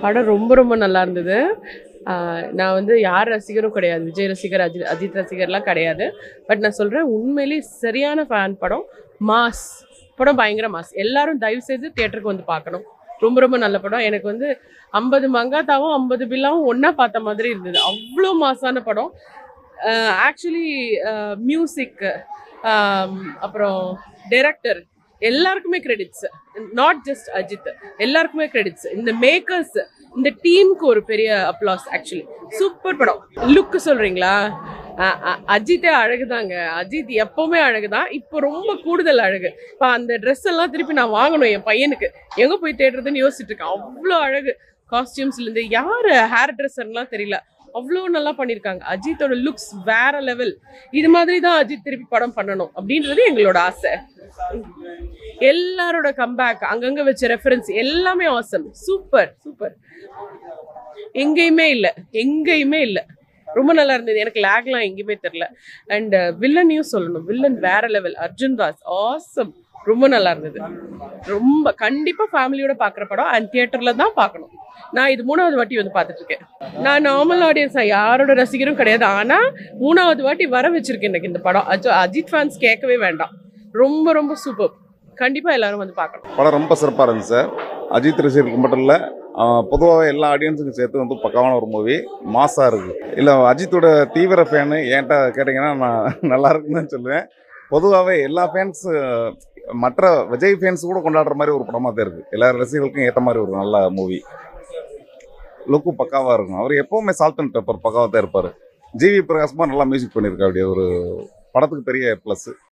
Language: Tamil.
படம் ரொம்ப ரொம்ப நல்லா இருந்தது. நான் வந்து யார் ரசிகரும் கிடையாது. விஜய் ரசிகர், அஜித் ரசிகர்லாம் கிடையாது. பட் நான் சொல்கிறேன், உண்மையிலே சரியான ஃபேன் படம். மாஸ் படம், பயங்கர மாஸ். எல்லாரும் தயவு செய்து தியேட்டருக்கு வந்து பார்க்கணும். ரொம்ப ரொம்ப நல்ல படம். எனக்கு வந்து 50 மங்காத்தாவும் 50 பில்லாவும் ஒன்றா பார்த்த மாதிரி இருந்தது. அவ்வளோ மாசான படம். ஆக்சுவலி மியூசிக், அப்புறம் டைரக்டர் எல்லாருக்குமே கிரெடிட்ஸ். நாட் ஜஸ்ட் அஜித், எல்லாருக்குமே கிரெடிட்ஸ். இந்த மேக்கர்ஸ், இந்த டீமுக்கு ஒரு பெரிய அப்ளாஸ். ஆக்சுவலி சூப்பர் படம். லுக்கு சொல்றீங்களா? அஜித்தே அழகுதாங்க. அஜித் எப்பவுமே அழகுதான். இப்போ ரொம்ப கூடுதல் அழகு. இப்போ அந்த ட்ரெஸ் எல்லாம் திருப்பி நான் வாங்கணும் என் பையனுக்கு. எங்க போய் தேடுறதுன்னு யோசிச்சுட்டு இருக்கேன். அவ்வளோ அழகு. காஸ்டியூம்ஸ்ல இருந்து யாரு ஹேர் ட்ரெஸ்ஸர்லாம் தெரியல, அவ்வளோ நல்லா பண்ணியிருக்காங்க. அஜித்தோட லுக்ஸ் வேற லெவல். இது மாதிரி தான் அஜித் திருப்பி படம் பண்ணணும் அப்படின்றது எங்களோட ஆசை. எல்லாரோட கம்பேக், அங்கங்க வச்ச ரெஃபரன்ஸ் எல்லாமே ஆசம். Super super. எங்கேயுமே இல்லை. ரொம்ப நல்லா இருந்தது. எனக்கு லேக்லாம் எங்கேயுமே தெரியல. அண்ட் வில்லனையும் சொல்லணும். வில்லன் வேற லெவல். அர்ஜுன் தாஸ் ஆசம். ரொம்ப நல்லா இருந்தது. ரொம்ப கண்டிப்பா ஃபேமிலியோட பார்க்குற படம். அண்ட் தியேட்டர்ல தான் பார்க்கணும். நான் இது 3வது வாட்டி வந்து பார்த்துட்டு இருக்கேன். நான் நார்மல் ஆடியன்ஸ், யாரோட ரசிகரும் கிடையாது. ஆனால் 3வது வாட்டி வர வச்சிருக்கேன் எனக்கு இந்த படம். அஜித் ஃபேன்ஸ் கேட்கவே வேண்டாம். ரொம்ப ரொம்ப சூப்பர். கண்டிப்பா எல்லாரும் வந்து பார்க்கணும். படம் ரொம்ப சிறப்பாக இருந்துச்சு சார். அஜித் ரசிகருக்கு மட்டும் இல்லை, பொதுவாக எல்லா ஆடியன்ஸுக்கும் சேர்த்து வந்து பக்காவான ஒரு மூவி. மாசாக இருக்குது. இல்லை, அஜித்தோட தீவிர ஃபேனு என்கிட்ட கேட்டிங்கன்னா நான் நல்லா இருக்குன்னு தான் சொல்லுவேன். பொதுவாகவே எல்லா ஃபேன்ஸ், மற்ற விஜய் ஃபேன்ஸ் கூட கொண்டாடுற மாதிரி ஒரு படமாக தான் இருக்குது. எல்லா ரசிகர்களுக்கும் ஏற்ற மாதிரி ஒரு நல்ல மூவி. லுக்கு பக்காவாக இருக்கும். அவர் எப்போவுமே சால்ட் அண்ட் பெப்பர் பக்காவாக தான் இருப்பார். ஜிவி பிரகாஷ்மா நல்லா மியூசிக் பண்ணியிருக்கா. அப்படியே ஒரு படத்துக்கு பெரிய ப்ளஸ்ஸு.